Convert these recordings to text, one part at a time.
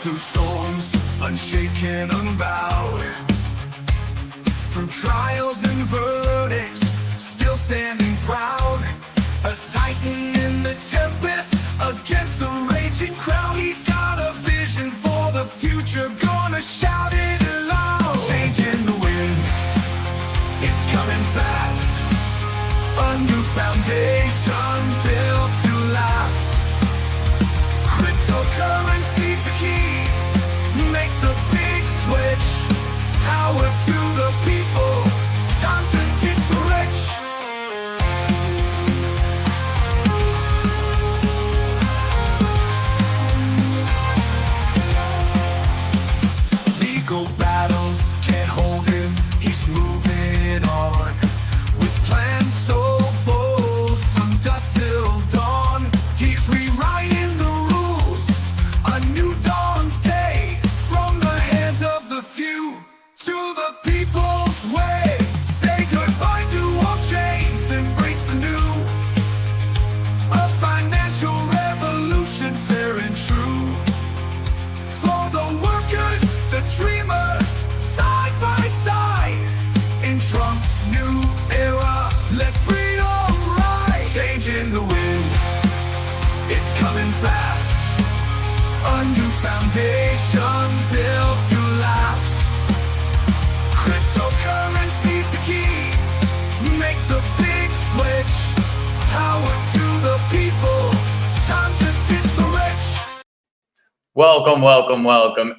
through storms, unshaken, unbowed. Through trials and verdicts, still standing proud. A titan in the tempest, against the raging crowd. He's got a vision for the future, gonna shout it aloud. Changing the wind, it's coming fast. A new foundation built to last. Cryptocurrency's the key, make the big switch. Power to the people, time to teach the rich. Legal battles can't hold him, he's moving on. With plans so bold, from dusk till dawn. He's rewriting the rules, a new dawn's day. From the hands of the few to the people's way. Say goodbye to all chains, embrace the new. A financial revolution, fair and true. For the workers, the dreamers, side by side. In Trump's new era, let freedom rise. Changing the wind, it's coming fast. A new foundation built to last. Cryptocurrency's the key, make the big switch. Power to the people, time to ditch the rich. Welcome,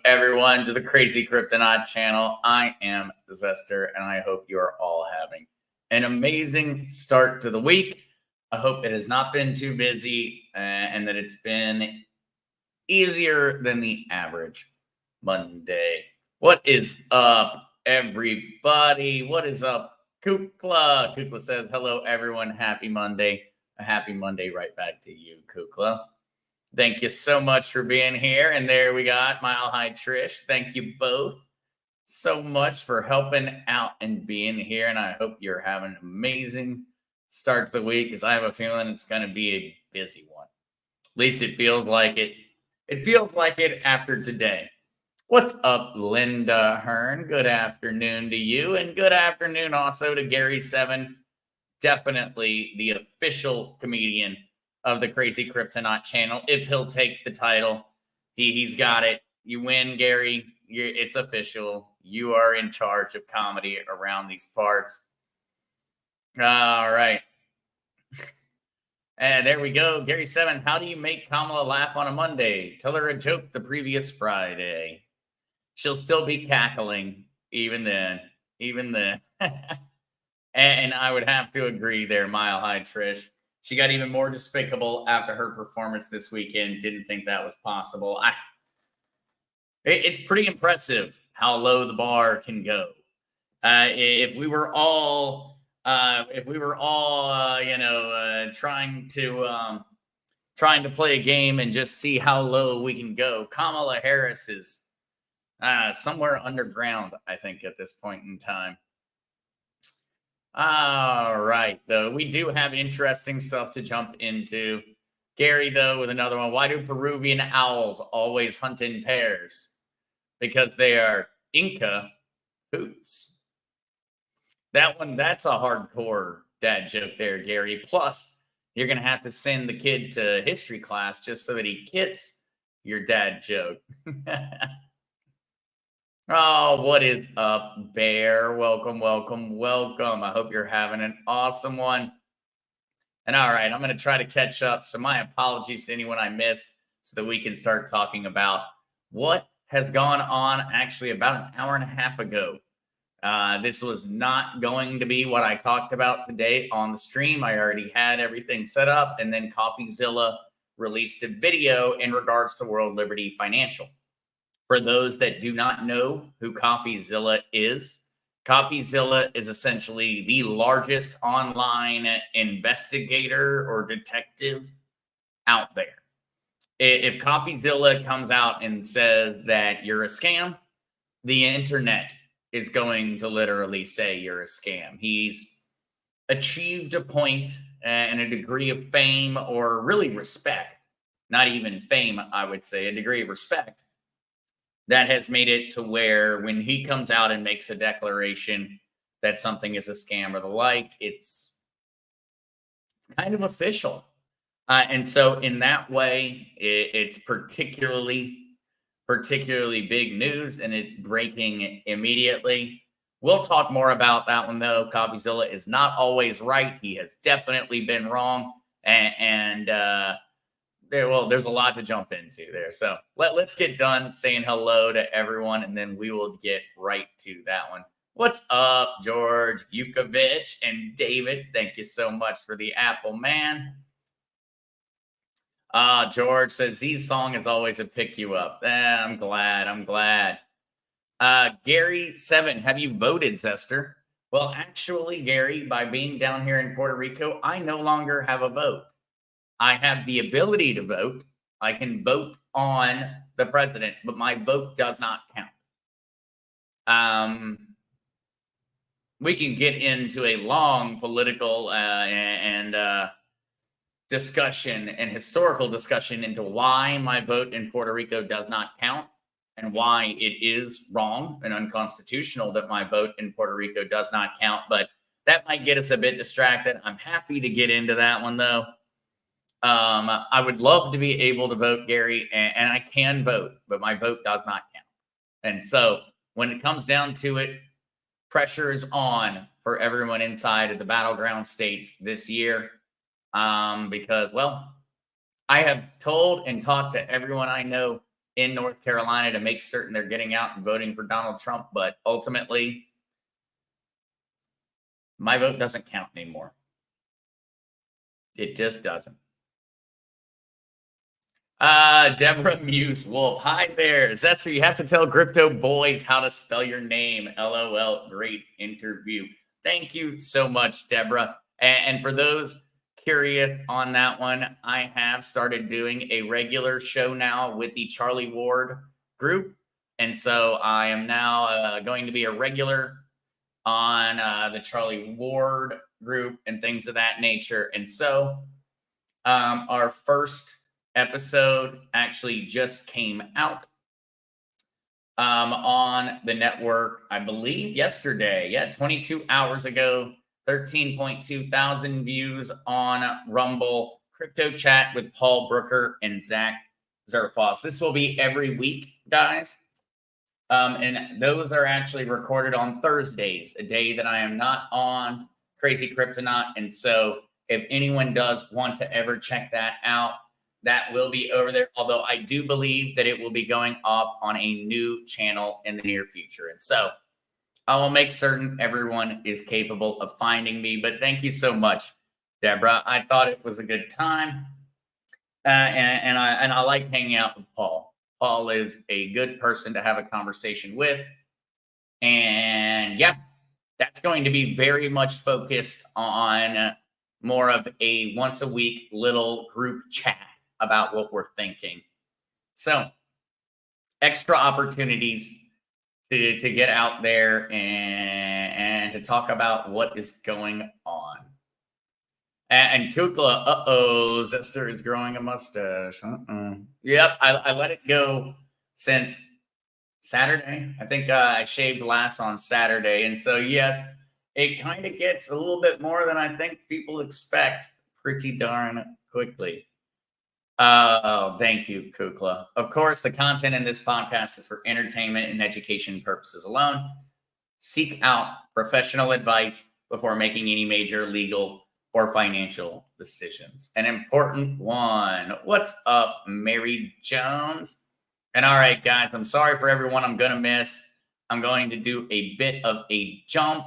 everyone, to the Crazy Kryptonite channel. I am Zester, and I hope you are all having an amazing start to the week. I hope it has not been too busy and that it's been easier than the average Monday. What is up, everybody? What is up, Kukla? Kukla says, hello, everyone. Happy Monday. A happy Monday right back to you, Kukla. Thank you so much for being here. And there we got Mile High Trish. Thank you both so much for helping out and being here. And I hope you're having an amazing start to the week, because I have a feeling it's going to be a busy one. At least it feels like it. It feels like it after today. What's up, Linda Hearn? Good afternoon to you. And good afternoon also to Gary 7. Definitely the official comedian of the Crazy Kryptonite channel. If he'll take the title, he's got it. You win, Gary. It's official. You are in charge of comedy around these parts. All right. And there we go. Gary 7, how do you make Kamala laugh on a Monday? Tell her a joke the previous Friday. She'll still be cackling even then. And I would have to agree there, Mile High Trish. She got even more despicable after her performance this weekend. Didn't think that was possible. It's pretty impressive how low the bar can go. If we were all trying to play a game and just see how low we can go, Kamala Harris is somewhere underground, I think, at this point in time. All right, though, we do have interesting stuff to jump into. Gary, though, with another one. Why do Peruvian owls always hunt in pairs? Because they are Inca hoots. That's a hardcore dad joke there, Gary. Plus, you're going to have to send the kid to history class just so that he gets your dad joke. Oh, what is up, Bear? Welcome. I hope you're having an awesome one. And all right, I'm going to try to catch up. So my apologies to anyone I missed, so that we can start talking about what has gone on actually about an hour and a half ago. This was not going to be what I talked about today on the stream. I already had everything set up, and then Coffeezilla released a video in regards to World Liberty Financial. For those that do not know who Coffeezilla is essentially the largest online investigator or detective out there. If Coffeezilla comes out and says that you're a scam, the internet is going to literally say you're a scam. He's achieved a point and a degree of fame, or really respect, not even fame, I would say, a degree of respect, that has made it to where when he comes out and makes a declaration that something is a scam or the like, it's kind of official. And so in that way, it's particularly big news, and it's breaking immediately. We'll talk more about that one though. Coffeezilla is not always right. He has definitely been wrong, and there's a lot to jump into there. So let's get done saying hello to everyone, and then we will get right to that one. What's up, George Yukovich and David? Thank you so much for the Apple, man. George says Z's song is always a pick you up. I'm glad. I'm glad. Gary7, have you voted, Zester? Well, actually, Gary, by being down here in Puerto Rico, I no longer have a vote. I have the ability to vote. I can vote on the president, but my vote does not count. We can get into a long political and discussion and historical discussion into why my vote in Puerto Rico does not count and why it is wrong and unconstitutional that my vote in Puerto Rico does not count. But that might get us a bit distracted. I'm happy to get into that one, though. I would love to be able to vote, Gary, and I can vote, but my vote does not count. And so when it comes down to it, pressure is on for everyone inside of the battleground states this year. Because, well, I have told and talked to everyone I know in North Carolina to make certain they're getting out and voting for Donald Trump. But ultimately, my vote doesn't count anymore. It just doesn't. Deborah Muse Wolf. Hi there. Zester, you have to tell Crypto Boys how to spell your name. LOL. Great interview. Thank you so much, Deborah. And for those curious on that one, I have started doing a regular show now with the Charlie Ward group. And so I am now going to be a regular on the Charlie Ward group and things of that nature. And so our first episode actually just came out on the network, I believe yesterday. Yeah, 22 hours ago. 13.2 thousand views on Rumble. Crypto Chat with Paul Brooker and Zach Zerfoss. This will be every week, guys. And those are actually recorded on Thursdays, a day that I am not on Crazy Kryptonaut. And so if anyone does want to ever check that out, that will be over there. Although I do believe that it will be going off on a new channel in the near future. And so I will make certain everyone is capable of finding me. But thank you so much, Deborah. I thought it was a good time. And I like hanging out with Paul. Paul is a good person to have a conversation with. And yeah, that's going to be very much focused on more of a once a week little group chat about what we're thinking. So extra opportunities to get out there and to talk about what is going on. And Kukla, Zester is growing a mustache. Yep, I let it go since Saturday. I think I shaved last on Saturday. And so, yes, it kind of gets a little bit more than I think people expect pretty darn quickly. Oh, thank you, Kukla. Of course, the content in this podcast is for entertainment and education purposes alone. Seek out professional advice before making any major legal or financial decisions. An important one. What's up, Mary Jones? And all right, guys, I'm sorry for everyone I'm going to miss. I'm going to do a bit of a jump.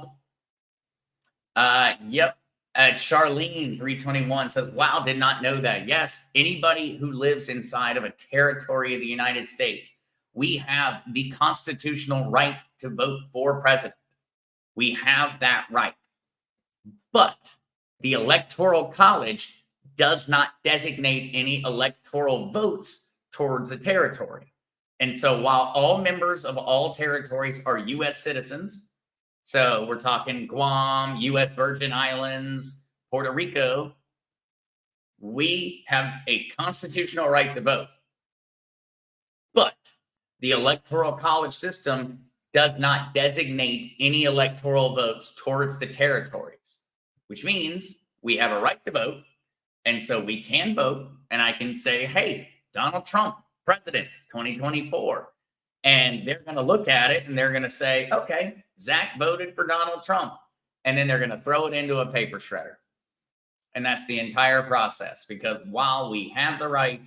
Yep. Charlene 321 says, wow, did not know that. Yes, anybody who lives inside of a territory of the United States, we have the constitutional right to vote for president. We have that right. But the Electoral College does not designate any electoral votes towards a territory. And so while all members of all territories are U.S. citizens, so we're talking Guam, U.S. Virgin Islands, Puerto Rico, we have a constitutional right to vote. But the Electoral College system does not designate any electoral votes towards the territories, which means we have a right to vote. And so we can vote, and I can say, hey, Donald Trump, president 2024. And they're going to look at it and they're going to say, okay, Zach voted for Donald Trump. And then they're going to throw it into a paper shredder. And that's the entire process, because while we have the right,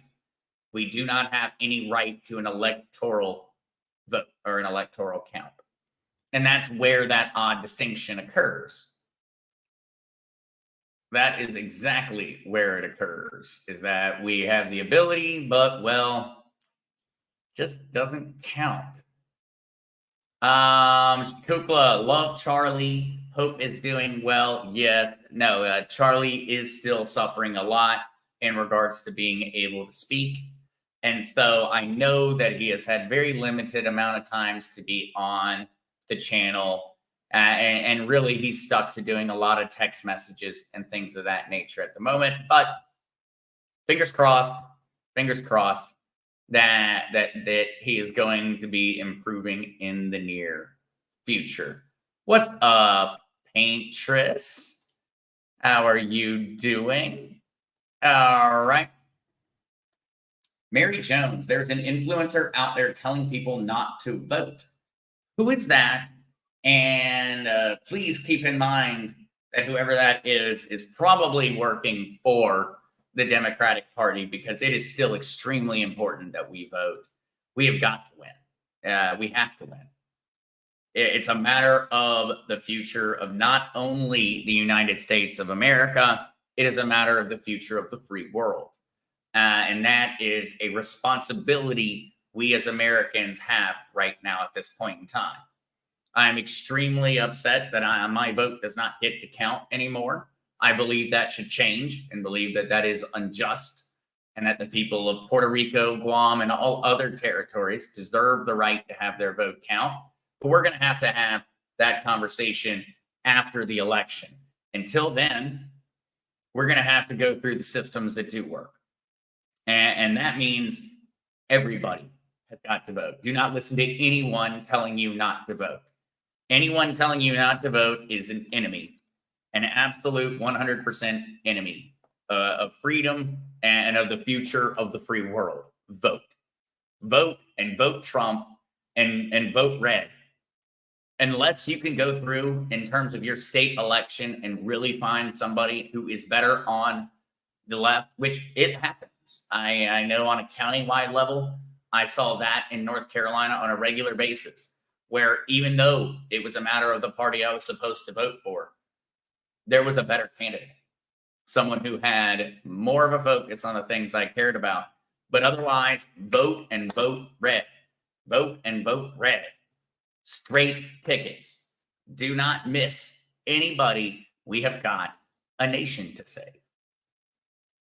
we do not have any right to an electoral vote or an electoral count. And that's where that odd distinction occurs. That is exactly where it occurs, is that we have the ability, but, well, just doesn't count. Kukla, love Charlie. Hope is doing well. Yes. No, Charlie is still suffering a lot in regards to being able to speak. And so I know that he has had very limited amount of times to be on the channel. And really, he's stuck to doing a lot of text messages and things of that nature at the moment. But fingers crossed that he is going to be improving in the near future. What's up, Paintress? How are you doing? All right. Mary Jones, there's an influencer out there telling people not to vote. Who is that? And please keep in mind that whoever that is probably working for the Democratic Party, because it is still extremely important that we vote. We have got to win. We have to win. It's a matter of the future of not only the United States of America, it is a matter of the future of the free world. And that is a responsibility we as Americans have right now at this point in time. I'm extremely upset that my vote does not get to count anymore. I believe that should change, and believe that that is unjust, and that the people of Puerto Rico, Guam, and all other territories deserve the right to have their vote count. But we're going to have that conversation after the election. Until then, we're going to have to go through the systems that do work. And that means everybody has got to vote. Do not listen to anyone telling you not to vote. Anyone telling you not to vote is an enemy, an absolute 100% enemy of freedom and of the future of the free world. Vote. Vote, and vote Trump, and vote red. Unless you can go through in terms of your state election and really find somebody who is better on the left, which it happens. I know on a countywide level, I saw that in North Carolina on a regular basis, where even though it was a matter of the party I was supposed to vote for, there was a better candidate, someone who had more of a focus on the things I cared about. But otherwise, vote and vote red. Vote and vote red. Straight tickets. Do not miss anybody. We have got a nation to save.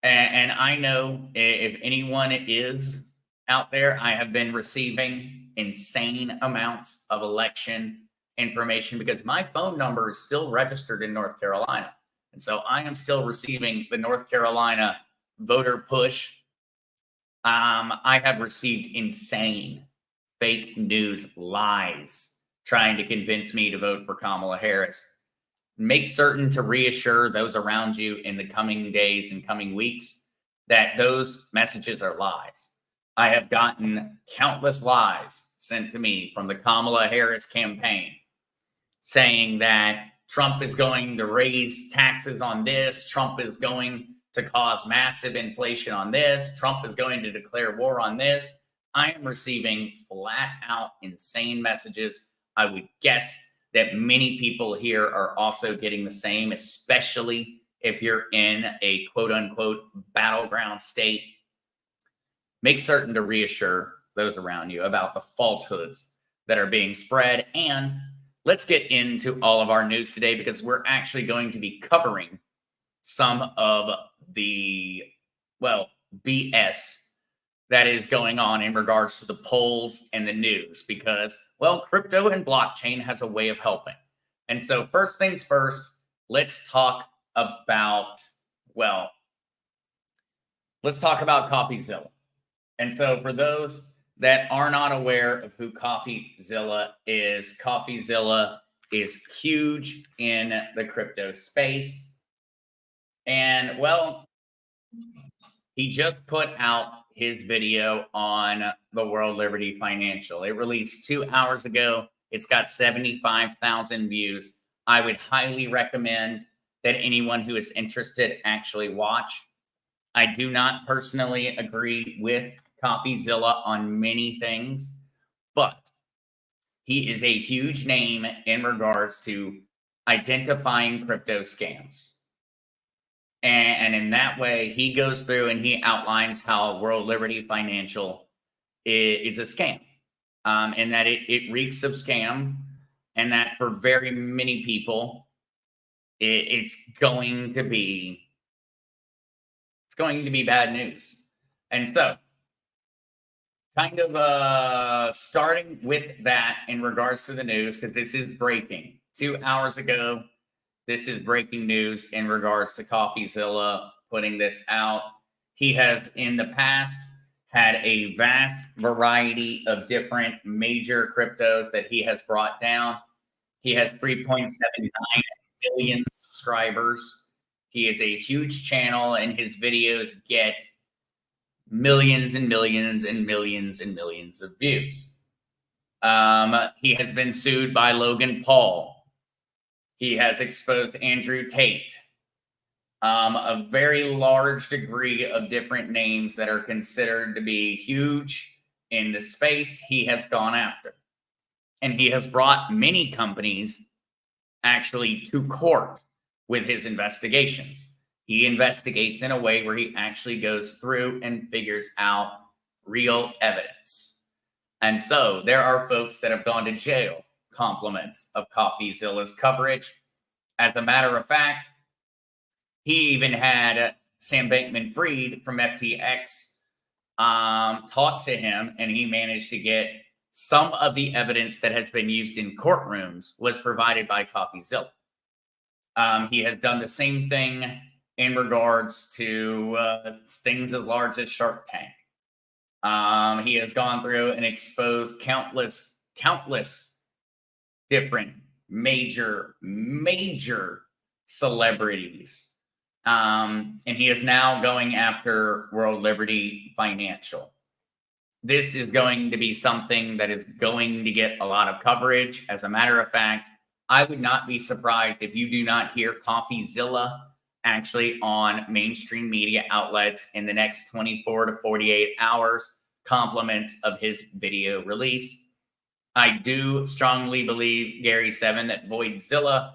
And I know if anyone is out there, I have been receiving insane amounts of election information, because my phone number is still registered in North Carolina. And so I am still receiving the North Carolina voter push. I have received insane fake news lies trying to convince me to vote for Kamala Harris. Make certain to reassure those around you in the coming days and coming weeks that those messages are lies. I have gotten countless lies sent to me from the Kamala Harris campaign saying that Trump is going to raise taxes on this, Trump is going to cause massive inflation on this, Trump is going to declare war on this. I am receiving flat out insane messages. I would guess that many people here are also getting the same, especially if you're in a quote unquote battleground state. Make certain to reassure those around you about the falsehoods that are being spread. And let's get into all of our news today, because we're actually going to be covering some of the, well, BS that is going on in regards to the polls and the news, because, well, crypto and blockchain has a way of helping. And so first things first, let's talk about Coffeezilla. And so for those that are not aware of who Coffeezilla is huge in the crypto space. And well, he just put out his video on the World Liberty Financial. It released 2 hours ago. It's got 75,000 views. I would highly recommend that anyone who is interested actually watch. I do not personally agree with Coffeezilla on many things, but he is a huge name in regards to identifying crypto scams. And in that way, he goes through and he outlines how World Liberty Financial is a scam, and that it reeks of scam, and that for very many people, it's going to be bad news. And so, kind of starting with that in regards to the news, because this is breaking 2 hours ago. This is breaking news in regards to Coffeezilla putting this out. He has in the past had a vast variety of different major cryptos that he has brought down. He has 3.79 million subscribers. He is a huge channel, and his videos get millions and millions and millions and millions of views. He has been sued by Logan Paul. He has exposed Andrew Tate, a very large degree of different names that are considered to be huge in the space he has gone after. And he has brought many companies actually to court with his investigations. He investigates in a way where he actually goes through and figures out real evidence. And so there are folks that have gone to jail. Compliments of Coffeezilla's coverage. As a matter of fact, he even had Sam Bankman-Fried from FTX talk to him, and he managed to get some of the evidence that has been used in courtrooms was provided by Coffeezilla. He has done the same thing in regards to things as large as Shark Tank. He has gone through and exposed countless different major celebrities. And he is now going after World Liberty Financial. This is going to be something that is going to get a lot of coverage. As a matter of fact, I would not be surprised if you do not hear Coffeezilla actually on mainstream media outlets in the next 24 to 48 hours, compliments of his video release. I do strongly believe, Gary Seven, that Voidzilla,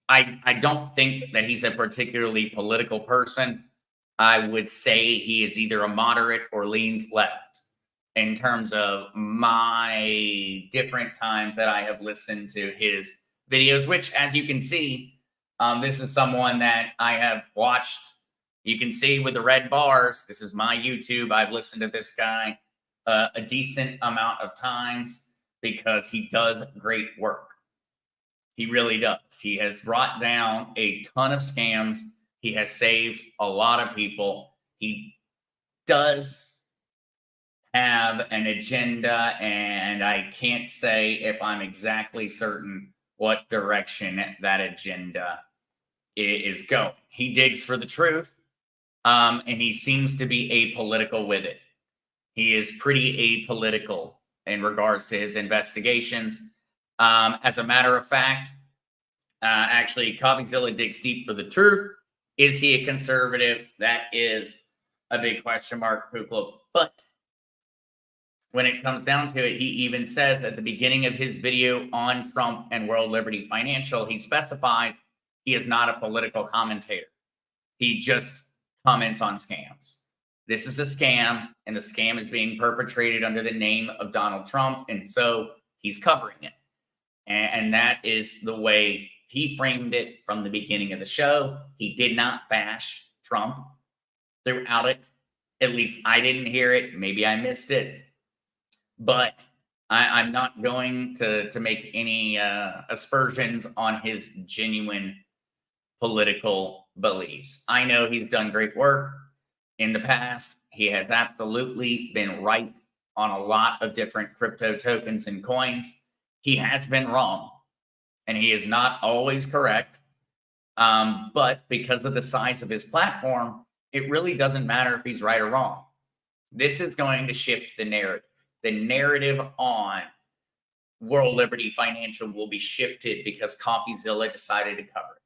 I don't think that he's a particularly political person. I would say he is either a moderate or leans left in terms of my different times that I have listened to his videos, which, as you can see, this is someone that I have watched. You can see with the red bars, this is my YouTube. I've listened to this guy a decent amount of times because he does great work. He really does. He has brought down a ton of scams. He has saved a lot of people. He does have an agenda, and I can't say if I'm exactly certain what direction that agenda is going. He digs for the truth, and he seems to be apolitical with it. He is pretty apolitical in regards to his investigations. As a matter of fact, actually, Coffeezilla digs deep for the truth. Is he a conservative? That is a big question mark, Kukla. But when it comes down to it, he even says at the beginning of his video on Trump and World Liberty Financial, he specifies he is not a political commentator. He just comments on scams. This is a scam, and the scam is being perpetrated under the name of Donald Trump, and so he's covering it. And that is the way he framed it from the beginning of the show. He did not bash Trump throughout it. At least I didn't hear it. Maybe I missed it. But I'm not going to make any aspersions on his genuine political beliefs. I know he's done great work in the past. He has absolutely been right on a lot of different crypto tokens and coins. He has been wrong, and he is not always correct. But because of the size of his platform, it really doesn't matter if he's right or wrong. This is going to shift the narrative. The narrative on World Liberty Financial will be shifted because Coffeezilla decided to cover it.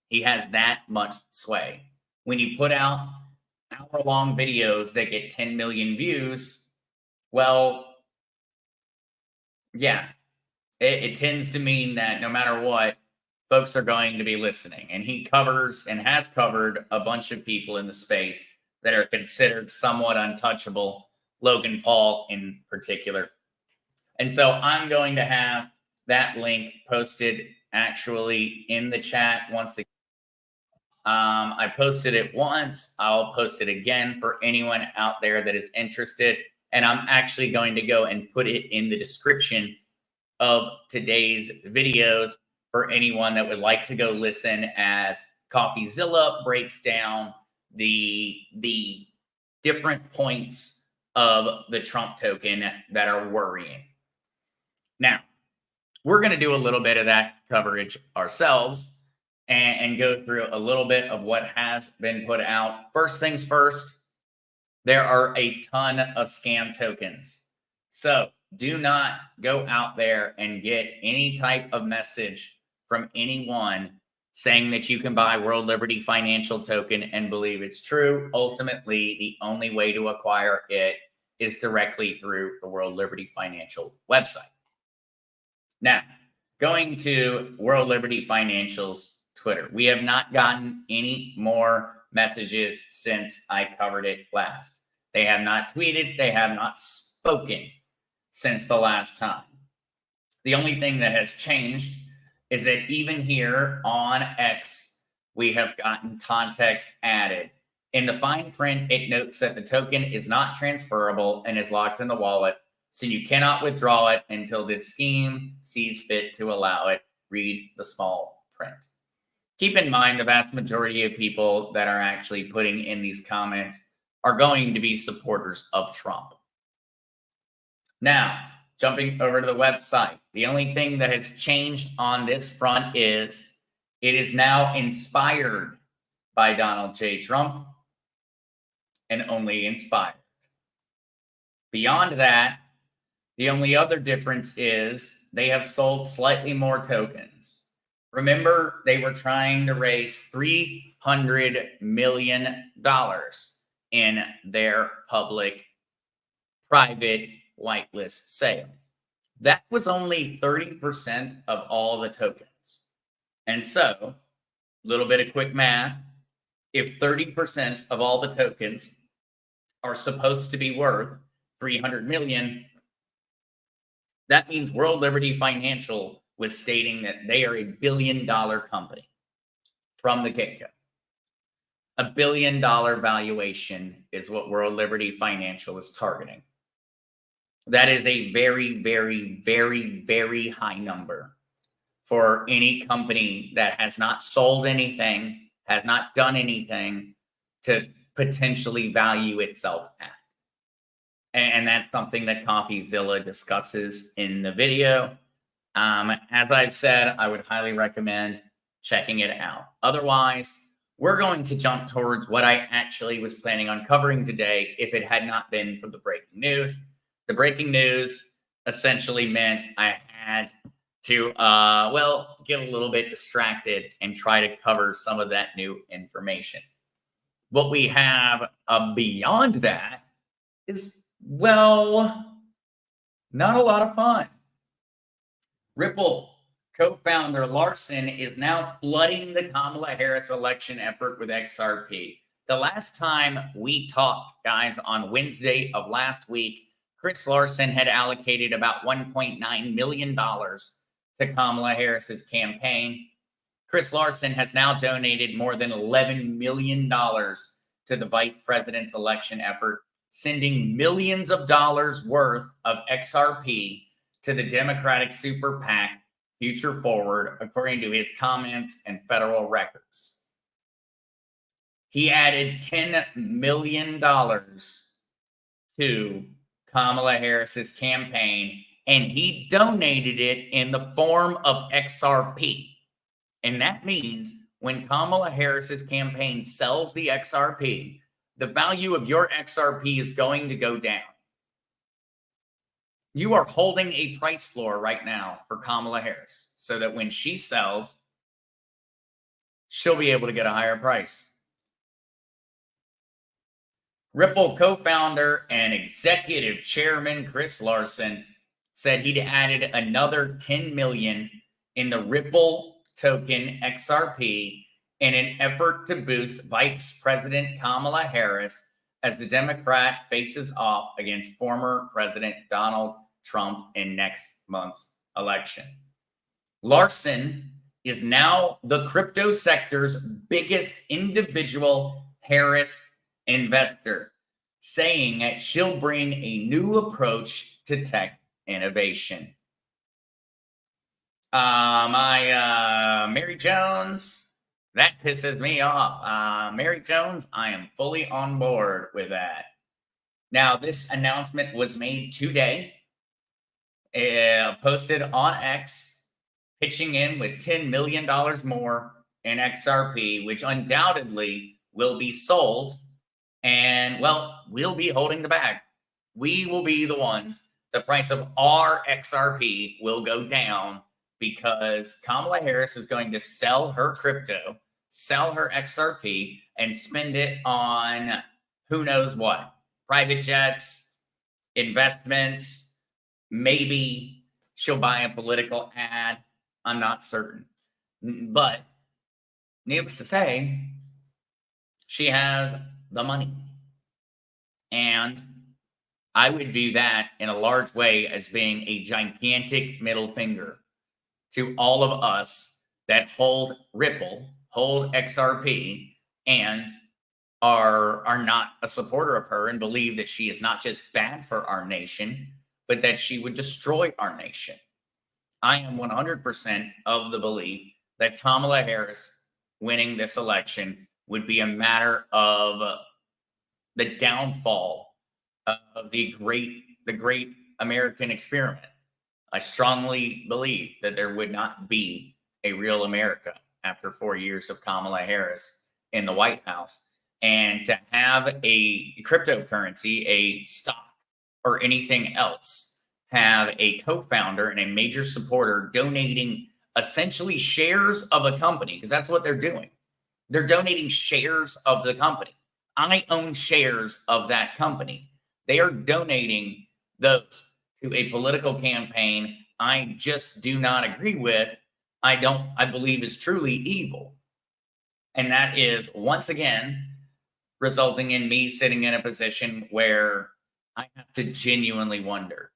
He has that much sway. When you put out hour-long videos that get 10 million views, well, yeah, it tends to mean that no matter what, folks are going to be listening. And he covers and has covered a bunch of people in the space that are considered somewhat untouchable, Logan Paul in particular. And so I'm going to have that link posted actually in the chat once again. I posted it once. I'll post it again for anyone out there that is interested. And I'm actually going to go and put it in the description of today's videos for anyone that would like to go listen as Coffeezilla breaks down the different points of the Trump token that are worrying. Now, we're going to do a little bit of that coverage ourselves and go through a little bit of what has been put out. First things first, there are a ton of scam tokens. So do not go out there and get any type of message from anyone saying that you can buy World Liberty Financial token and believe it's true. Ultimately, the only way to acquire it is directly through the World Liberty Financial website. Now, going to World Liberty Financial's Twitter, we have not gotten any more messages since I covered it last. They have not tweeted, they have not spoken since the last time. The only thing that has changed is that even here on X, we have gotten context added. In the fine print, it notes that the token is not transferable and is locked in the wallet, so you cannot withdraw it until this scheme sees fit to allow it. Read the small print. Keep in mind, the vast majority of people that are actually putting in these comments are going to be supporters of Trump. Now, jumping over to the website, the only thing that has changed on this front is it is now inspired by Donald J. Trump and only inspired. Beyond that, the only other difference is they have sold slightly more tokens. Remember, they were trying to raise $300 million in their public-private whitelist sale. That was only 30% of all the tokens. And so, a little bit of quick math, if 30% of all the tokens are supposed to be worth $300 million, that means World Liberty Financial was stating that they are $1 billion company from the get-go. $1 billion valuation is what World Liberty Financial is targeting. That is a very, very, very, very high number for any company that has not sold anything, has not done anything to potentially value itself at. And that's something that Coffeezilla discusses in the video. As I've said, I would highly recommend checking it out. Otherwise, we're going to jump towards what I actually was planning on covering today if it had not been for the breaking news. The breaking news essentially meant I had to, get a little bit distracted and try to cover some of that new information. What we have beyond that is, not a lot of fun. Ripple co-founder Larson is now flooding the Kamala Harris election effort with XRP. The last time we talked, guys, on Wednesday of last week, Chris Larson had allocated about $1.9 million to Kamala Harris's campaign. Chris Larson has now donated more than $11 million to the vice president's election effort, sending millions of dollars worth of XRP to the Democratic super PAC Future Forward, according to his comments and federal records. He added $10 million to Kamala Harris's campaign, and he donated it in the form of XRP. And that means when Kamala Harris's campaign sells the XRP, the value of your XRP is going to go down. You are holding a price floor right now for Kamala Harris so that when she sells, she'll be able to get a higher price. Ripple co-founder and executive chairman Chris Larson said he'd added another 10 million in the Ripple token XRP in an effort to boost Vice President Kamala Harris as the Democrat faces off against former President Donald Trump in next month's election. Larson is now the crypto sector's biggest individual Harris investor, saying that she'll bring a new approach to tech innovation. Mary Jones, that pisses me off. Mary Jones, I am fully on board with that. Now, this announcement was made today, posted on X, pitching in with $10 million more in XRP, which undoubtedly will be sold. And, well, we'll be holding the bag. We will be the ones. The price of our XRP will go down because Kamala Harris is going to sell her crypto, sell her XRP, and spend it on who knows what. Private jets, investments, maybe she'll buy a political ad. I'm not certain. But needless to say, she has the money. And I would view that in a large way as being a gigantic middle finger to all of us that hold Ripple, hold XRP, and are not a supporter of her and believe that she is not just bad for our nation, but that she would destroy our nation. I am 100% of the belief that Kamala Harris winning this election would be a matter of the downfall of the great American experiment. I strongly believe that there would not be a real America after 4 years of Kamala Harris in the White House. And to have a cryptocurrency, a stock, or anything else have a co-founder and a major supporter donating essentially shares of a company, because that's what they're doing. They're donating shares of the company. I own shares of that company. They are donating those to a political campaign I just do not agree with. I believe is truly evil. And that is, once again, resulting in me sitting in a position where I have to genuinely wonder.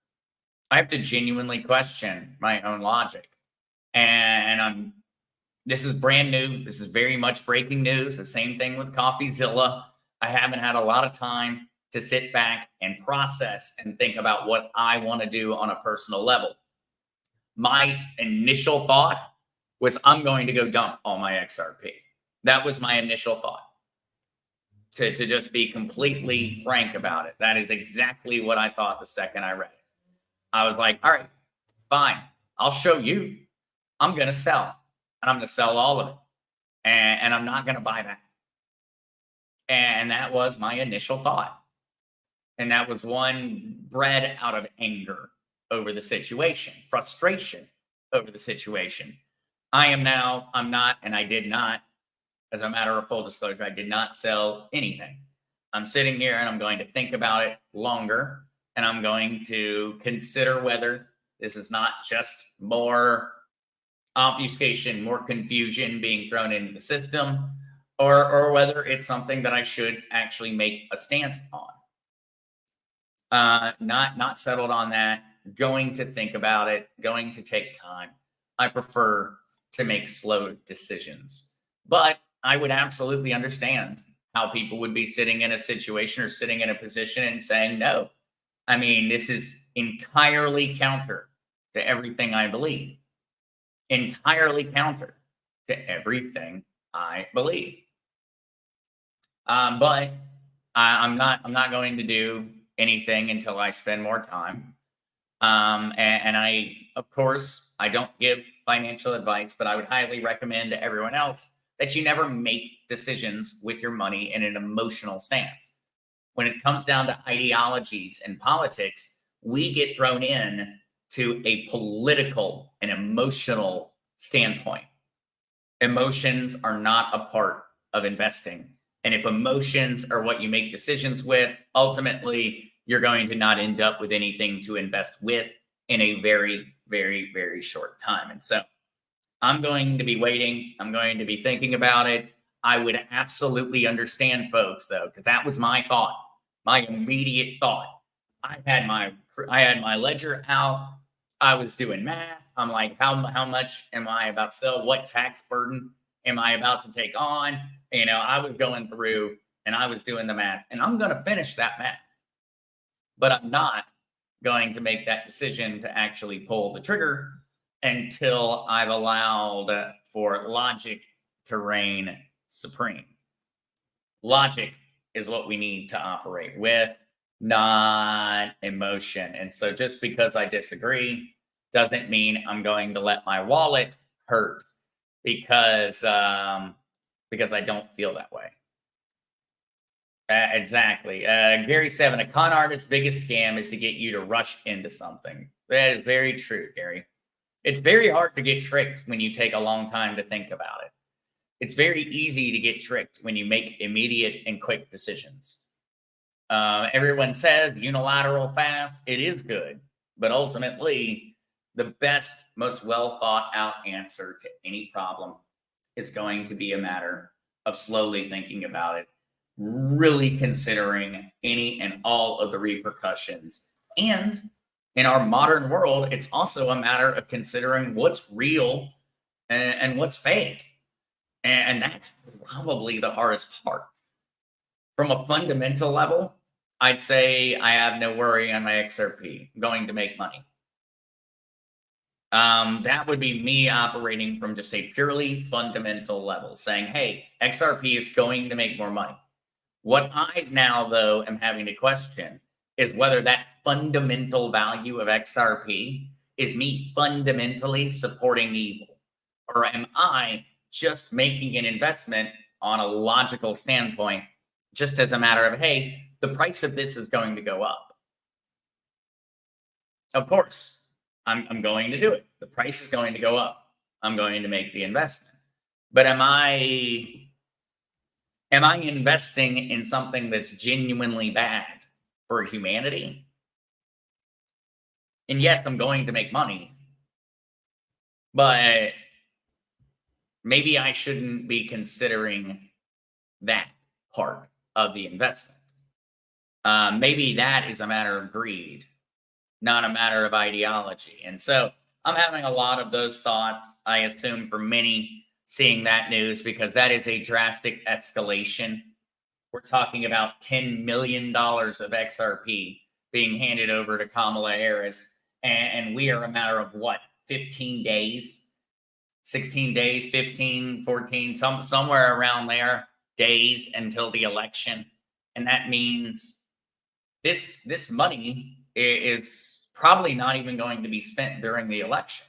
I have to genuinely question my own logic. And this is brand new. This is very much breaking news. The same thing with Coffeezilla. I haven't had a lot of time to sit back and process and think about what I want to do on a personal level. My initial thought was I'm going to go dump all my XRP. That was my initial thought. To just be completely frank about it. That is exactly what I thought the second I read it. I was like, all right, fine. I'll show you. I'm going to sell. And I'm going to sell all of it. And I'm not going to buy that. And that was my initial thought. And that was one bred out of anger over the situation, frustration over the situation. I'm not, and I did not, as a matter of full disclosure, I did not sell anything. I'm sitting here and I'm going to think about it longer, and I'm going to consider whether this is not just more obfuscation, more confusion being thrown into the system, or whether it's something that I should actually make a stance on. Not settled on that. Going to think about it, going to take time. I prefer to make slow decisions. But I would absolutely understand how people would be sitting in a situation or sitting in a position and saying no. I mean, this is entirely counter to everything I believe. Entirely counter to everything I believe. But I'm not going to do anything until I spend more time. And I, of course, I don't give financial advice, but I would highly recommend to everyone else that you never make decisions with your money in an emotional stance. When it comes down to ideologies and politics, we get thrown in to a political and emotional standpoint. Emotions are not a part of investing. And if emotions are what you make decisions with, ultimately, you're going to not end up with anything to invest with in a very, very, very short time. And so I'm going to be waiting. I'm going to be thinking about it. I would absolutely understand, folks, though, because that was my thought, my immediate thought. I had my ledger out. I was doing math. I'm like, how much am I about to sell? What tax burden am I about to take on? I was going through and I was doing the math, and I'm going to finish that math, but I'm not going to make that decision to actually pull the trigger until I've allowed for logic to reign supreme. Logic is what we need to operate with, not emotion. And so just because I disagree doesn't mean I'm going to let my wallet hurt because I don't feel that way. Exactly. Gary Seven, a con artist's biggest scam is to get you to rush into something. That is very true, Gary. It's very hard to get tricked when you take a long time to think about it. It's very easy to get tricked when you make immediate and quick decisions. Everyone says unilateral fast. It is good, but ultimately, the best, most well thought out answer to any problem is going to be a matter of slowly thinking about it, really considering any and all of the repercussions. And in our modern world, it's also a matter of considering what's real and what's fake. And that's probably the hardest part. From a fundamental level, I'd say I have no worry on my XRP. I'm going to make money. That would be me operating from just a purely fundamental level, saying, hey, XRP is going to make more money. What I now, though, am having to question is whether that fundamental value of XRP is me fundamentally supporting evil, or am I just making an investment on a logical standpoint, just as a matter of, hey, the price of this is going to go up. Of course, I'm going to do it. The price is going to go up. I'm going to make the investment. But am I investing in something that's genuinely bad for humanity? And yes, I'm going to make money, but maybe I shouldn't be considering that part of the investment. Maybe that is a matter of greed, not a matter of ideology. And so I'm having a lot of those thoughts, I assume, for many seeing that news, because that is a drastic escalation. We're talking about $10 million of XRP being handed over to Kamala Harris. And we are a matter of what, 15 days, 16 days, 15, 14, somewhere around there, days until the election. And that means this money is probably not even going to be spent during the election.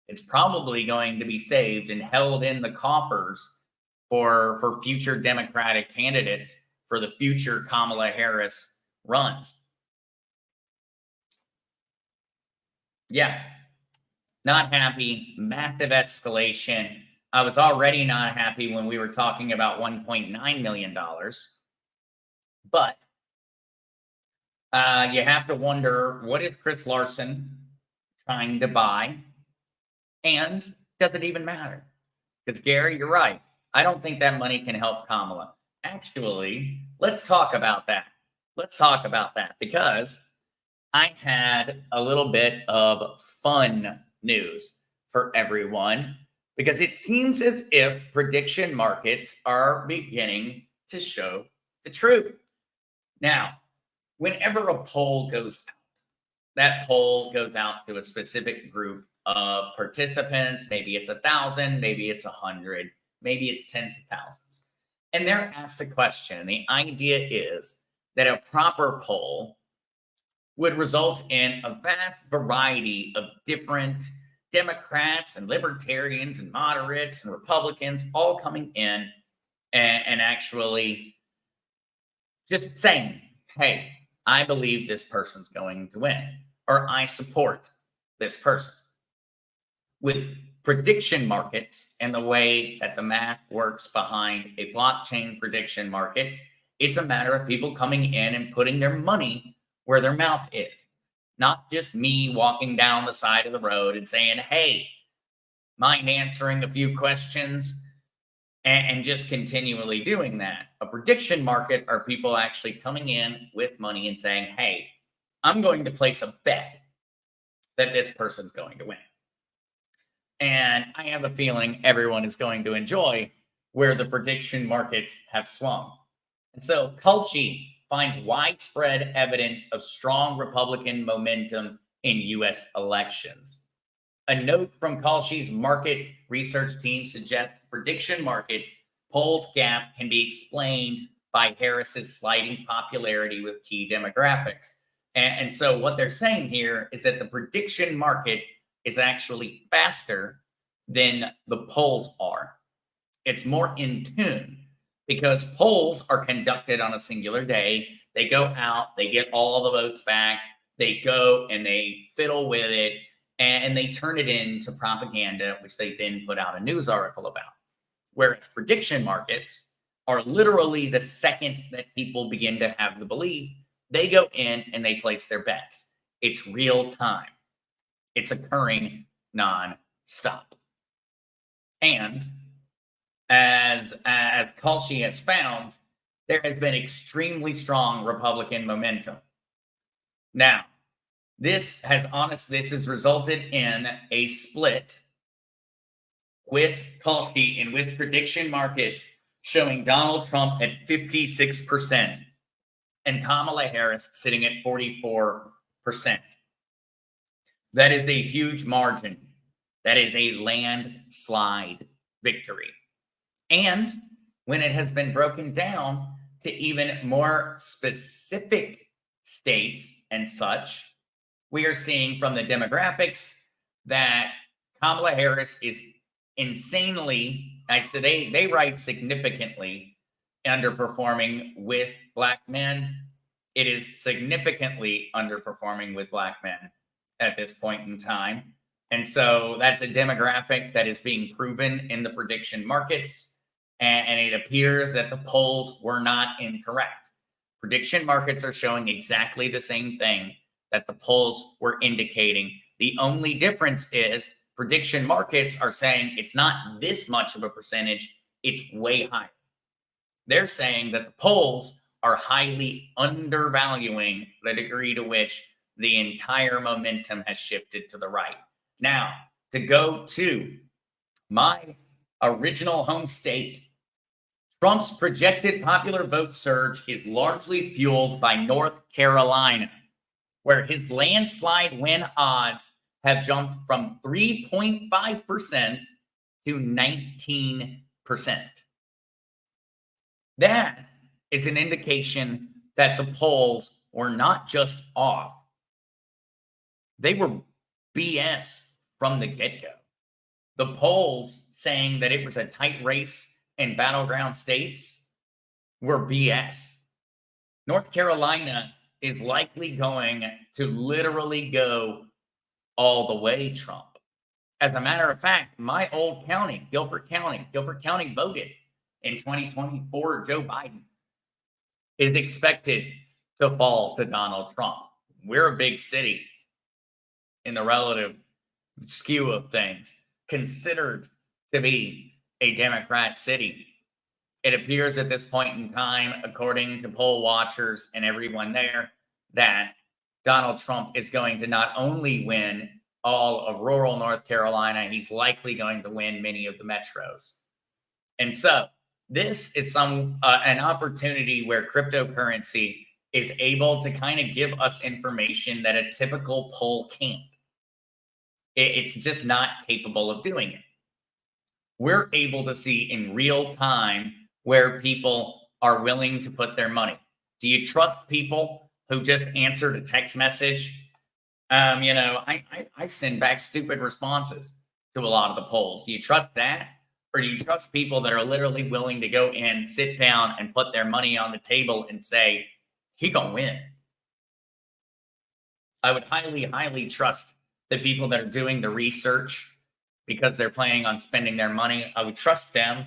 It's probably going to be saved and held in the coffers for future Democratic candidates for the future Kamala Harris runs. Yeah, not happy, massive escalation. I was already not happy when we were talking about $1.9 million. But you have to wonder, what is Chris Larson trying to buy? And does it even matter? Because, Gary, you're right. I don't think that money can help Kamala. Actually, let's talk about that. Let's talk about that, because I had a little bit of fun news for everyone, because it seems as if prediction markets are beginning to show the truth. Now, whenever a poll goes out, that poll goes out to a specific group of participants. Maybe it's 1,000, maybe it's 100, maybe it's tens of thousands. And they're asked a question. The idea is that a proper poll would result in a vast variety of different Democrats and libertarians and moderates and Republicans all coming in and actually just saying, hey, I believe this person's going to win, or I support this person. With prediction markets and the way that the math works behind a blockchain prediction market, it's a matter of people coming in and putting their money where their mouth is. Not just me walking down the side of the road and saying, hey, mind answering a few questions and just continually doing that. A prediction market are people actually coming in with money and saying, hey, I'm going to place a bet that this person's going to win. And I have a feeling everyone is going to enjoy where the prediction markets have swung. And so Kalshi finds widespread evidence of strong Republican momentum in U.S. elections. A note from Kalshi's market research team suggests prediction market polls gap can be explained by Harris's sliding popularity with key demographics. And so what they're saying here is that the prediction market is actually faster than the polls are. It's more in tune because polls are conducted on a singular day. They go out, they get all the votes back, they go and they fiddle with it, and they turn it into propaganda, which they then put out a news article about. Whereas prediction markets are literally the second that people begin to have the belief, they go in and they place their bets. It's real time. It's occurring non-stop. And as Kalshi has found, there has been extremely strong Republican momentum. Now, this has resulted in a split with Kalshi and with prediction markets showing Donald Trump at 56% and Kamala Harris sitting at 44%. That is a huge margin. That is a landslide victory. And when it has been broken down to even more specific states and such, we are seeing from the demographics that Kamala Harris is insanely, I said they write significantly underperforming with Black men. It is significantly underperforming with Black men at this point in time. And so that's a demographic that is being proven in the prediction markets. And it appears that the polls were not incorrect. Prediction markets are showing exactly the same thing that the polls were indicating. The only difference is prediction markets are saying it's not this much of a percentage, it's way higher. They're saying that the polls are highly undervaluing the degree to which the entire momentum has shifted to the right. Now, to go to my original home state, Trump's projected popular vote surge is largely fueled by North Carolina, where his landslide win odds have jumped from 3.5% to 19%. That is an indication that the polls were not just off, they were BS from the get-go. The polls saying that it was a tight race in battleground states were BS. North Carolina is likely going to literally go all the way Trump. As a matter of fact, my old county, Guilford County voted in 2024. Joe Biden is expected to fall to Donald Trump. We're a big city in the relative skew of things, considered to be a Democrat city. It appears at this point in time, according to poll watchers and everyone there, that Donald Trump is going to not only win all of rural North Carolina, he's likely going to win many of the metros. And so this is an opportunity where cryptocurrency is able to kind of give us information that a typical poll can't. It's just not capable of doing it. We're able to see in real time where people are willing to put their money. Do you trust people who just answered a text message. I send back stupid responses to a lot of the polls. Do you trust that? Or do you trust people that are literally willing to go in, sit down, and put their money on the table and say, he gonna win? I would highly, highly trust the people that are doing the research because they're planning on spending their money. I would trust them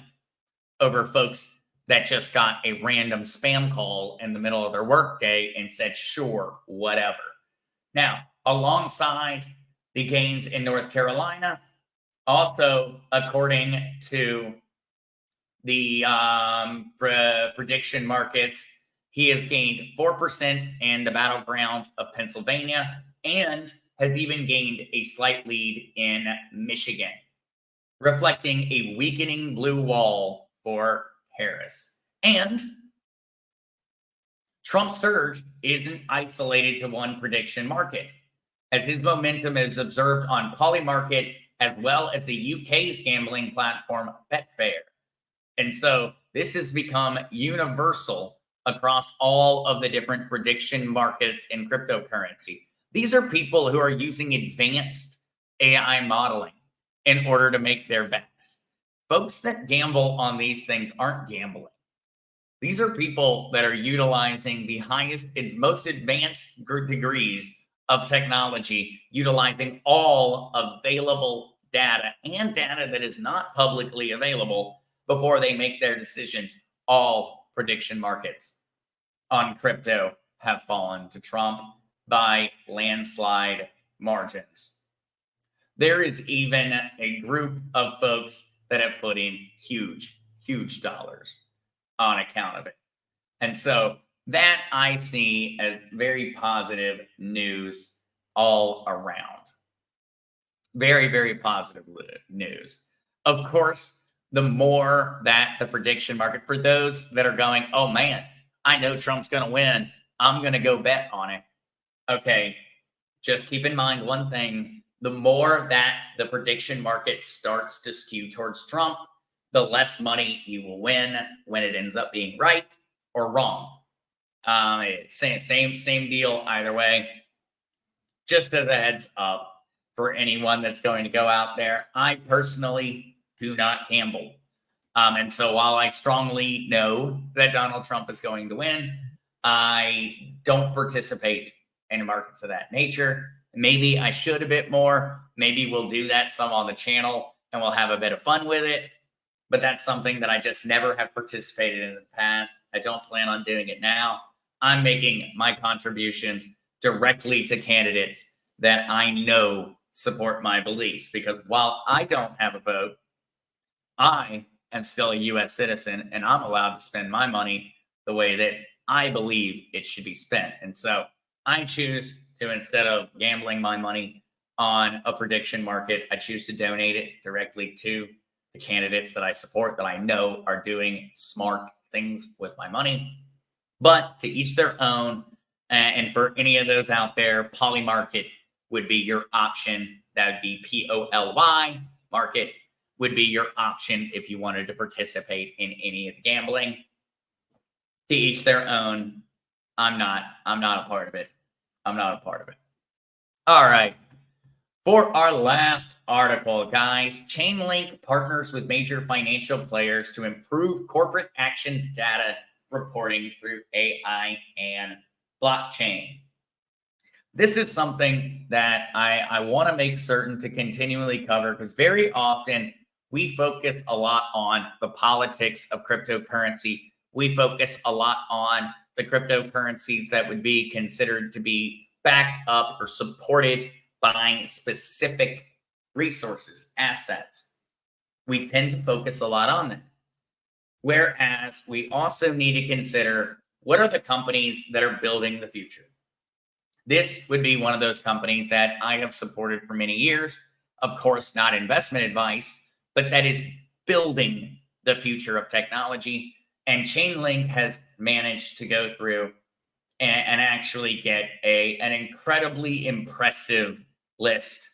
over folks that just got a random spam call in the middle of their workday and said, sure, whatever. Now, alongside the gains in North Carolina, also, according to the prediction markets, he has gained 4% in the battleground of Pennsylvania and has even gained a slight lead in Michigan, reflecting a weakening blue wall for Harris. And Trump's surge isn't isolated to one prediction market, as his momentum is observed on Polymarket as well as the UK's gambling platform Betfair. And so this has become universal across all of the different prediction markets in cryptocurrency. These are people who are using advanced AI modeling in order to make their bets. Folks that gamble on these things aren't gambling. These are people that are utilizing the highest and most advanced degrees of technology, utilizing all available data and data that is not publicly available before they make their decisions. All prediction markets on crypto have fallen to Trump by landslide margins. There is even a group of folks that have put in huge, huge dollars on account of it. And so that I see as very positive news all around. Very, very positive news. Of course, the more that the prediction market, for those that are going, oh man, I know Trump's going to win, I'm going to go bet on it. Okay, just keep in mind one thing. The more that the prediction market starts to skew towards Trump, the less money you will win when it ends up being right or wrong. Same deal either way. Just as a heads up for anyone that's going to go out there, I personally do not gamble. And so while I strongly know that Donald Trump is going to win, I don't participate in markets of that nature. Maybe I should a bit more. Maybe we'll do that some on the channel and we'll have a bit of fun with it. But that's something that I just never have participated in the past. I don't plan on doing it now. I'm making my contributions directly to candidates that I know support my beliefs, because while I don't have a vote, I am still a U.S. citizen and I'm allowed to spend my money the way that I believe it should be spent. And so I choose to, instead of gambling my money on a prediction market, I choose to donate it directly to the candidates that I support, that I know are doing smart things with my money. But to each their own. And for any of those out there, Polymarket would be your option. That would be POLY market would be your option if you wanted to participate in any of the gambling. To each their own. I'm not a part of it. I'm not a part of it. All right. For our last article, guys, Chainlink partners with major financial players to improve corporate actions data reporting through AI and blockchain. This is something that I want to make certain to continually cover, because very often we focus a lot on the politics of cryptocurrency. We focus a lot on the cryptocurrencies that would be considered to be backed up or supported by specific resources, assets. We tend to focus a lot on that. Whereas we also need to consider, what are the companies that are building the future? This would be one of those companies that I have supported for many years. Of course, not investment advice, but that is building the future of technology. And Chainlink has managed to go through and actually get an incredibly impressive list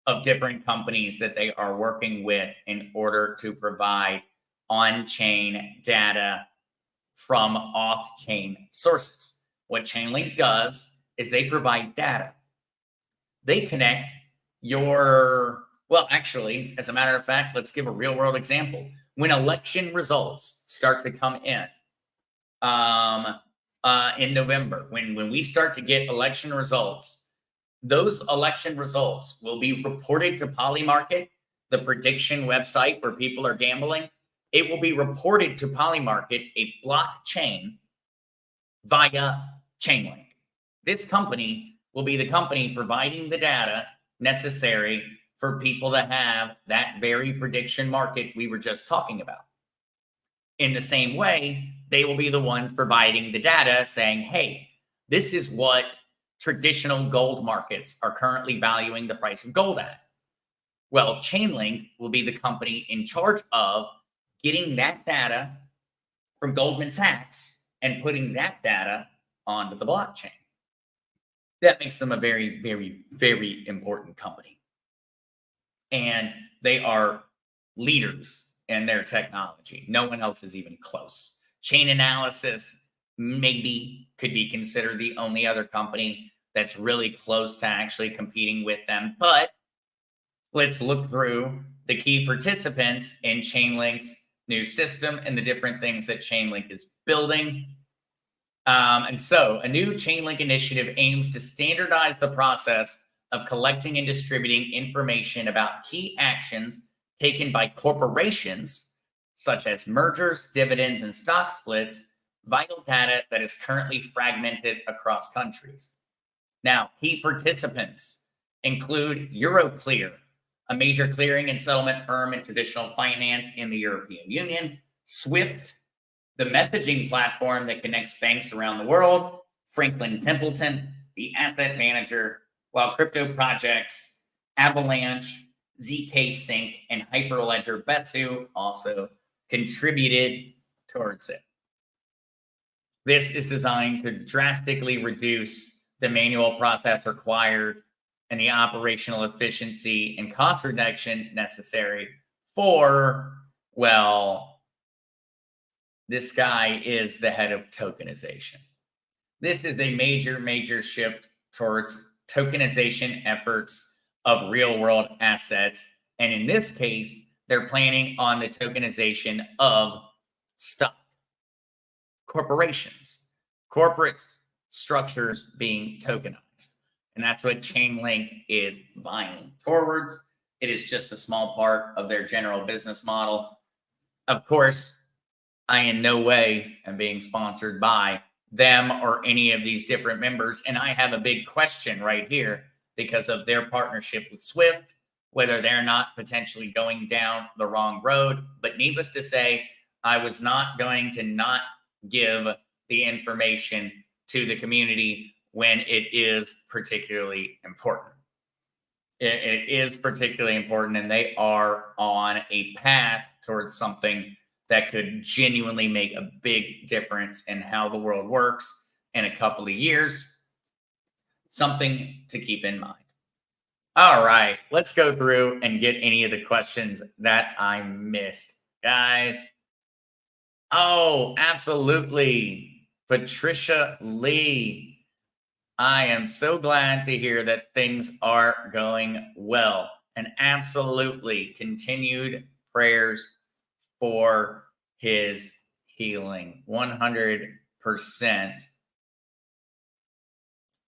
of different companies that they are working with in order to provide on-chain data from off-chain sources. What Chainlink does is they provide data. They connect well, actually, as a matter of fact, let's give a real world example. When election results start to come in November, when we start to get election results, those election results will be reported to Polymarket, the prediction website where people are gambling. It will be reported to Polymarket, a blockchain, via Chainlink. This company will be the company providing the data necessary for people to have that very prediction market we were just talking about. In the same way, they will be the ones providing the data saying, hey, this is what traditional gold markets are currently valuing the price of gold at. Well, Chainlink will be the company in charge of getting that data from Goldman Sachs and putting that data onto the blockchain. That makes them a very, very, very important company. And they are leaders in their technology. No one else is even close. Chain Analysis maybe could be considered the only other company that's really close to actually competing with them. But let's look through the key participants in Chainlink's new system and the different things that Chainlink is building. And so a new Chainlink initiative aims to standardize the process of collecting and distributing information about key actions taken by corporations, such as mergers, dividends, and stock splits, vital data that is currently fragmented across countries. Now, key participants include Euroclear, a major clearing and settlement firm in traditional finance in the European Union, SWIFT, the messaging platform that connects banks around the world, Franklin Templeton, the asset manager, while crypto projects, Avalanche, ZK Sync, and Hyperledger Besu also contributed towards it. This is designed to drastically reduce the manual process required and the operational efficiency and cost reduction necessary for, well, this guy is the head of tokenization. This is a major, major shift towards tokenization efforts of real world assets. And in this case, they're planning on the tokenization of stock, corporations, corporate structures being tokenized. And that's what Chainlink is vying towards. It is just a small part of their general business model. Of course, I in no way am being sponsored by them or any of these different members. And I have a big question right here because of their partnership with Swift, whether they're not potentially going down the wrong road. But needless to say, I was not going to not give the information to the community when it is particularly important. It is particularly important, and they are on a path towards something that could genuinely make a big difference in how the world works in a couple of years. Something to keep in mind. All right, let's go through and get any of the questions that I missed, guys. Oh, absolutely. Patricia Lee. I am so glad to hear that things are going well, and absolutely continued prayers for his healing. 100%.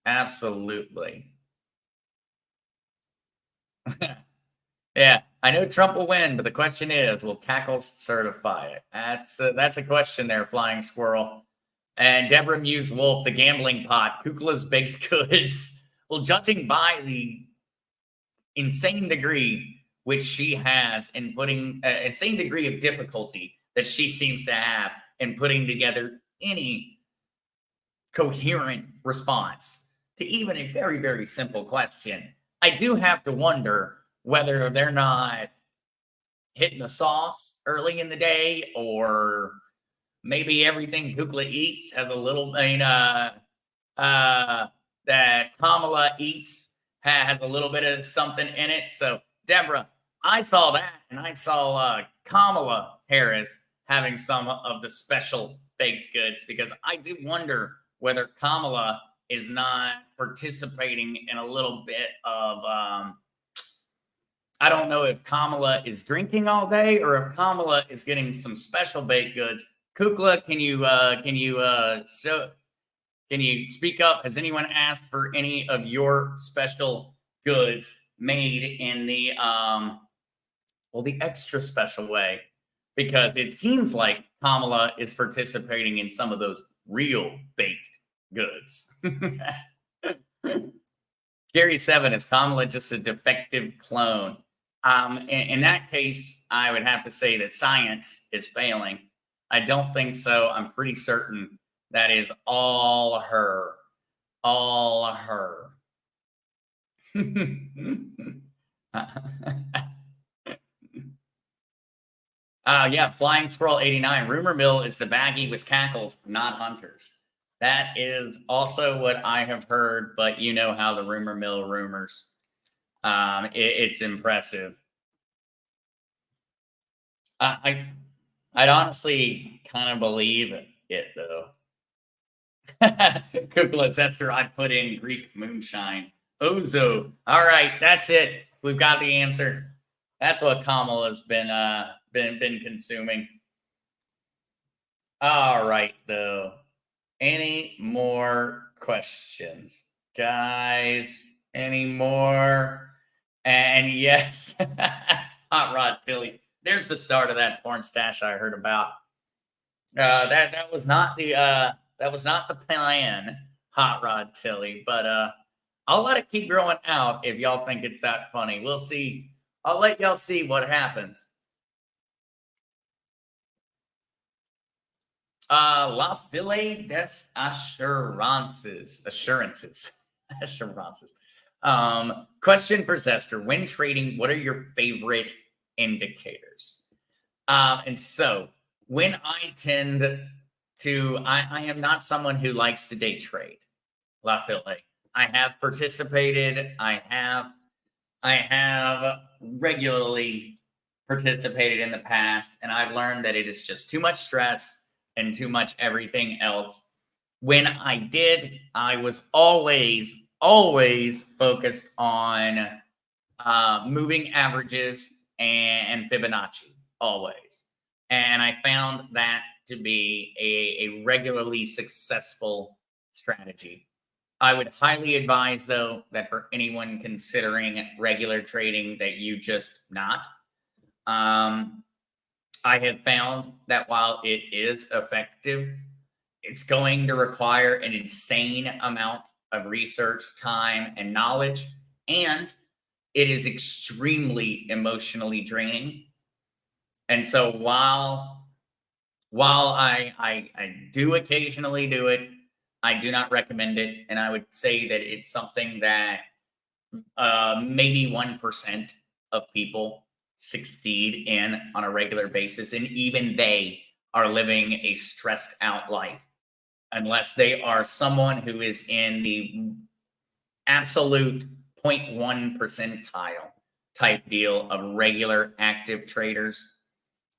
Absolutely. Yeah, I know Trump will win, but the question is, will Cackles certify it? That's a question there, Flying Squirrel. And Deborah Muse Wolf, the gambling pot, Kukla's baked goods. Well, judging by the insane degree which she has in putting, insane degree of difficulty that she seems to have in putting together any coherent response to even a very, very simple question, I do have to wonder whether they're not hitting the sauce early in the day, or maybe everything Kukla eats has a little, that Kamala eats has a little bit of something in it. So, Deborah, I saw that, and I saw Kamala Harris having some of the special baked goods, because I do wonder whether Kamala is not participating in a little bit of I don't know if Kamala is drinking all day or if Kamala is getting some special baked goods. Kukla, can you speak up? Has anyone asked for any of your special goods made in the the extra special way? Because it seems like Kamala is participating in some of those real baked goods. Gary 7, is Kamala just a defective clone? In that case, I would have to say that science is failing. I don't think so. I'm pretty certain that is all her. All her. Yeah, Flying Squirrel 89. Rumor mill is the baggie with cackles, not hunters. That is also what I have heard, but you know how the rumor mill rumors. It's impressive. I'd honestly kind of believe it though. Kukla Zester, I put in Greek moonshine. Ozo. All right, that's it. We've got the answer. That's what Kamala's been consuming. All right, though. Any more questions, guys? Any more? And yes, Hot Rod Tilly. There's the start of that porn stash I heard about. That was not the plan, Hot Rod Tilly. But I'll let it keep growing out if y'all think it's that funny. We'll see. I'll let y'all see what happens. La Fille des Assurances. Question for Zester. When trading, what are your favorite indicators? And so when I tend to, I am not someone who likes to day trade. La Fille. I have participated. I have regularly participated in the past, and I've learned that it is just too much stress and too much everything else. When I did, I was always focused on moving averages and Fibonacci, always. And I found that to be a regularly successful strategy. I would highly advise, though, that for anyone considering regular trading, that you just not. I have found that while it is effective, it's going to require an insane amount of research, time, and knowledge, and it is extremely emotionally draining. And so while I do occasionally do it, I do not recommend it, and I would say that it's something that maybe 1% of people succeed in on a regular basis, and even they are living a stressed out life unless they are someone who is in the absolute 0.1 percentile type deal of regular active traders.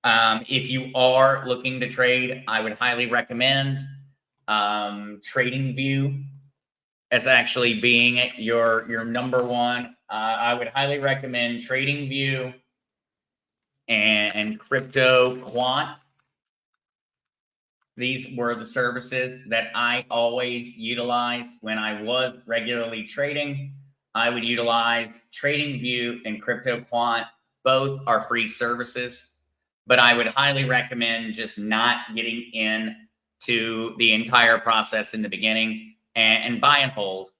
If you are looking to trade, I would highly recommend TradingView as actually being your number one. I would highly recommend TradingView and Crypto Quant. These were the services that I always utilized when I was regularly trading. I would utilize TradingView and Crypto Quant. Both are free services, but I would highly recommend just not getting into the entire process in the beginning and buy and hold.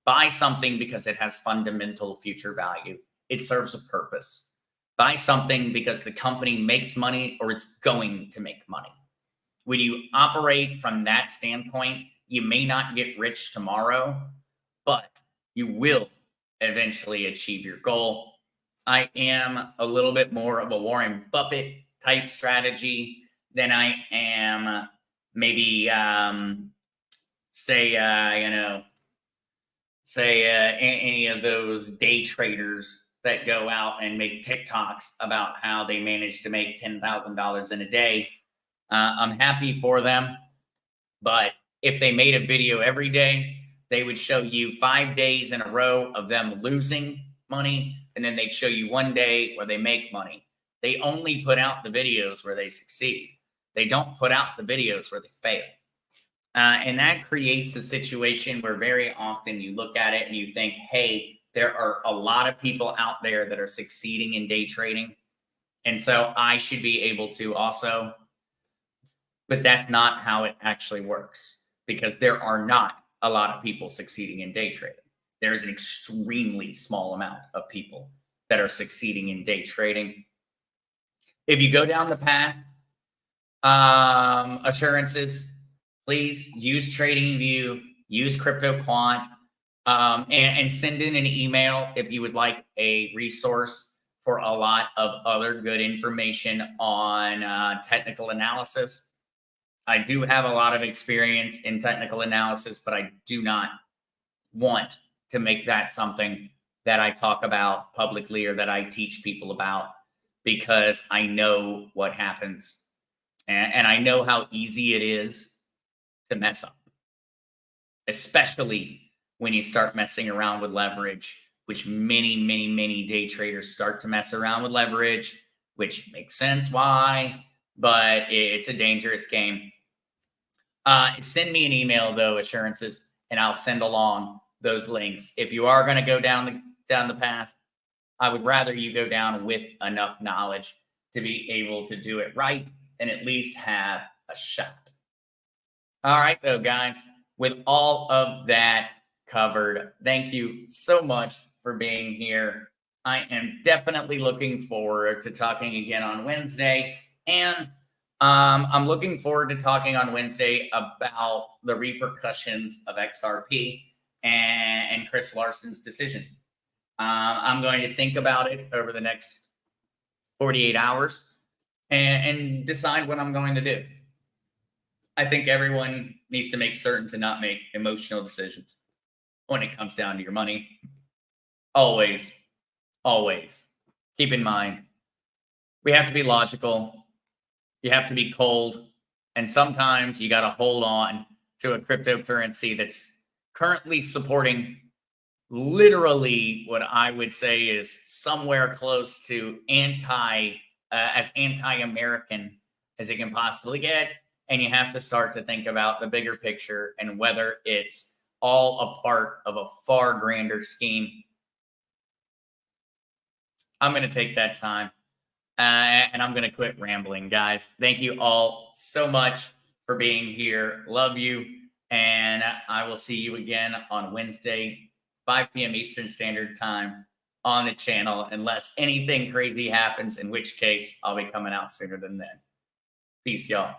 Buy something because it has fundamental future value. It serves a purpose. Buy something because the company makes money or it's going to make money. When you operate from that standpoint, you may not get rich tomorrow, but you will eventually achieve your goal. I am a little bit more of a Warren Buffett type strategy than I am maybe any of those day traders that go out and make TikToks about how they manage to make $10,000 in a day. I'm happy for them, but if they made a video every day, they would show you 5 days in a row of them losing money, and then they'd show you one day where they make money. They only put out the videos where they succeed. They don't put out the videos where they fail. And that creates a situation where very often you look at it and you think, hey, there are a lot of people out there that are succeeding in day trading. And so I should be able to also. But that's not how it actually works, because there are not a lot of people succeeding in day trading. There's an extremely small amount of people that are succeeding in day trading. If you go down the path, assurances, please use TradingView, use Crypto Quant, and send in an email if you would like a resource for a lot of other good information on technical analysis. I do have a lot of experience in technical analysis, but I do not want to make that something that I talk about publicly or that I teach people about, because I know what happens, and I know how easy it is to mess up, especially when you start messing around with leverage, which many day traders start to mess around with leverage, which makes sense why, but it's a dangerous game. Send me an email though, assurances, and I'll send along those links. If you are going to go down the path, I would rather you go down with enough knowledge to be able to do it right and at least have a shot. All right, though, guys, with all of that covered, thank you so much for being here. I am definitely looking forward to talking again on Wednesday, and I'm looking forward to talking on Wednesday about the repercussions of XRP and Chris Larson's decision. I'm going to think about it over the next 48 hours and decide what I'm going to do. I think everyone needs to make certain to not make emotional decisions when it comes down to your money. Always keep in mind, we have to be logical. You have to be cold. And sometimes you got to hold on to a cryptocurrency that's currently supporting literally what I would say is somewhere close to as anti-American as it can possibly get. And you have to start to think about the bigger picture and whether it's all a part of a far grander scheme. I'm going to take that time and I'm going to quit rambling, guys. Thank you all so much for being here. Love you. And I will see you again on Wednesday, 5 p.m. Eastern Standard Time on the channel, unless anything crazy happens, in which case I'll be coming out sooner than then. Peace, y'all.